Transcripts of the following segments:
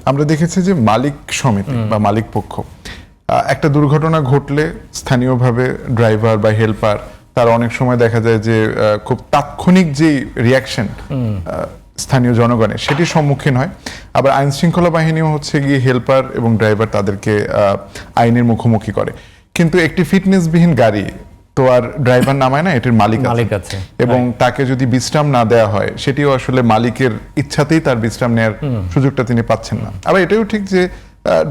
আমরা দেখেছি যে মালিক সমিতি বা মালিক পক্ষ একটা দুর্ঘটনা ঘটলে স্থানীয়ভাবে ড্রাইভার বা হেল্পার তার অনেক সময় দেখা যায় যে খুব তাৎক্ষণিক যে রিয়াকশন স্থানীয় জনগণের সেটির সম্মুখীন হয়। আবার আইন শৃঙ্খলা বাহিনীও হচ্ছে গিয়ে হেল্পার এবং ড্রাইভার তাদেরকে আইনের মুখোমুখি করে। কিন্তু একটি ফিটনেসবিহীন গাড়ি তো আর ড্রাইভার নামায় না, এটির মালিক আছে এবং তাকে যদি বিশ্রাম না দেওয়া হয় সেটিও আসলে মালিকের ইচ্ছাতেই তার বিশ্রাম নেওয়ার সুযোগটা তিনি পাচ্ছেন না। আবার এটাও ঠিক যে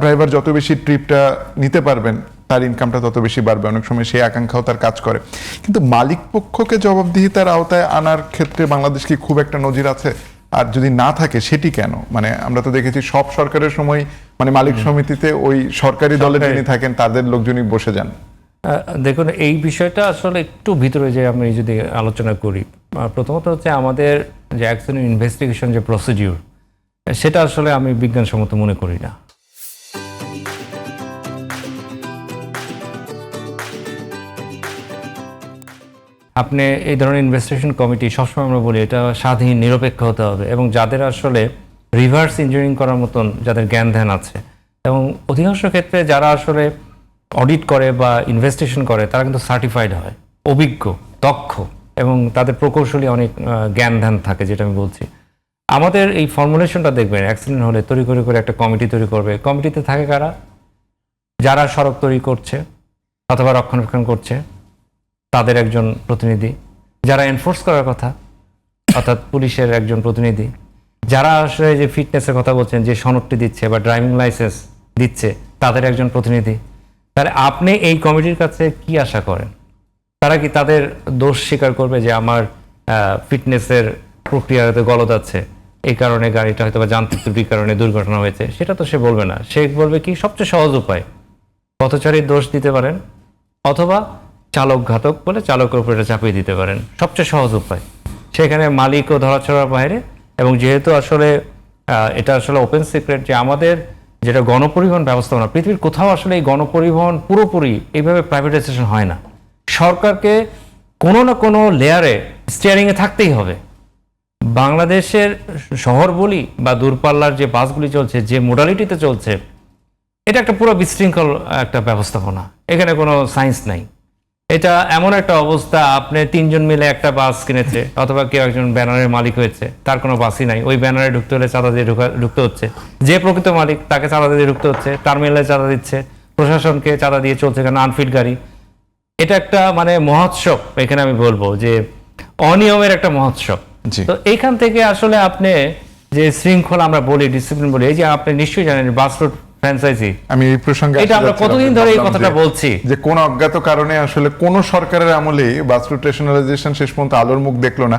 ড্রাইভার যত বেশি ট্রিপটা নিতে পারবেন তার ইনকামটা তত বেশি বাড়বে, অনেক সময় সেই আকাঙ্ক্ষাও তার কাজ করে। কিন্তু মালিক পক্ষকে জবাবদিহিতার আওতায় আনার ক্ষেত্রে বাংলাদেশ কি খুব একটা নজির আছে? আর যদি না থাকে সেটি কেন? মানে আমরা তো দেখেছি সব সরকারের সময় মানে মালিক সমিতিতে ওই সরকারি দলের যিনি থাকেন তাদের লোকজনই বসে যান। দেখুন, এই বিষয়টা আসলে একটু ভিতরে যে আমি যদি আলোচনা করি, প্রথমত হচ্ছে আমাদের যে অ্যাকশন ইনভেস্টিগেশন যে প্রসিডিউর সেটা আসলে আমি বিজ্ঞানসম্মত মনে করি না। আপনি এই ধরনের ইনভেস্টিগেশন কমিটি সবসময় আমরা বলি এটা স্বাধীন নিরপেক্ষ হতে হবে এবং যাদের আসলে রিভার্স ইঞ্জিনিয়ারিং করার মতন যাদের জ্ঞান ধ্যান আছে, এবং অধিকাংশ ক্ষেত্রে যারা আসলে অডিট করে বা ইনভেস্টিগেশন করে তারা কিন্তু সার্টিফাইড হয়, অভিজ্ঞ, দক্ষ এবং তাদের প্রকৌশলী অনেক জ্ঞান ধ্যান থাকে। যেটা আমি বলছি, আমাদের এই ফর্মুলেশনটা দেখবেন অ্যাক্সিডেন্ট হলে তৈরি করে একটা কমিটি তৈরি করবে। কমিটিতে থাকে কারা? যারা সড়ক তৈরি করছে অথবা রক্ষণাবেক্ষণ করছে তাদের একজন প্রতিনিধি, যারা এনফোর্স করার কথা অর্থাৎ পুলিশের একজন প্রতিনিধি, যারা আসলে যে ফিটনেসের কথা বলছেন যে সনদটি দিচ্ছে বা ড্রাইভিং লাইসেন্স দিচ্ছে তাদের একজন প্রতিনিধি। তাহলে আপনি এই কমিটির কাছে কি আশা করেন? তারা কি তাদের দোষ স্বীকার করবে যে আমার ফিটনেসের প্রক্রিয়াতে গলদ আছে, এই কারণে গাড়িটা হয়তো বা যান্ত্রিক ত্রুটির কারণে দুর্ঘটনা হয়েছে? সেটা তো সে বলবে না। সে বলবে কি সবচেয়ে সহজ উপায় পথচারীর দোষ দিতে পারেন অথবা চালক ঘাতক বলে চালকের উপর এটা চাপিয়ে দিতে পারেন, সবচেয়ে সহজ উপায়। সেখানে মালিকও ধরাছোড়ার বাইরে। এবং যেহেতু আসলে এটা আসলে ওপেন সিক্রেট যে আমাদের যেটা গণপরিবহন ব্যবস্থাপনা পৃথিবীর কোথাও আসলে এই গণপরিবহন পুরোপুরি এইভাবে প্রাইভেটাইজেশন হয় না। সরকারকে কোনো না কোনো লেয়ারে স্টিয়ারিংয়ে থাকতেই হবে। বাংলাদেশের শহর বলি বা দূরপাল্লার যে বাসগুলি চলছে যে মোডালিটিতে চলছে, এটা একটা পুরো বিশৃঙ্খল একটা ব্যবস্থাপনা, এখানে কোনো সায়েন্স নাই। এটা এমন একটা অবস্থা, আপনি তিনজন মিলে একটা বাস কিনেছে অথবা কেউ একজন ব্যানারের মালিক হয়েছে, তার কোনো বাসই নাই, ওই ব্যানারে ঢুকতে হলে চাঁদা দিয়ে ঢুকতে হচ্ছে। যে প্রকৃত মালিক তাকে চাঁদা দিয়ে ঢুকতে হচ্ছে, টার্মিনালে চাঁদা দিচ্ছে, প্রশাসনকে চাঁদা দিয়ে চলছে কারণ আনফিট গাড়ি। এটা একটা মানে মহোৎসব, এখানে আমি বলবো যে অনিয়মের একটা মহোৎসব। তো এইখান থেকে আসলে আপনি যে শৃঙ্খলা আমরা বলি, ডিসিপ্লিন বলি, এই যে আপনি নিশ্চয়ই জানেন বাস রুট ফ্র্যাঞ্চাইজি, আমি এই প্রসঙ্গে এটা আমরা কতদিন ধরে এই কথাটা বলছি যে কোন অজ্ঞাত কারণে আসলে কোন সরকারের আমলেই বাস রুট রেশনালাইজেশন শেষ পর্যন্ত আলোর মুখ দেখলো না।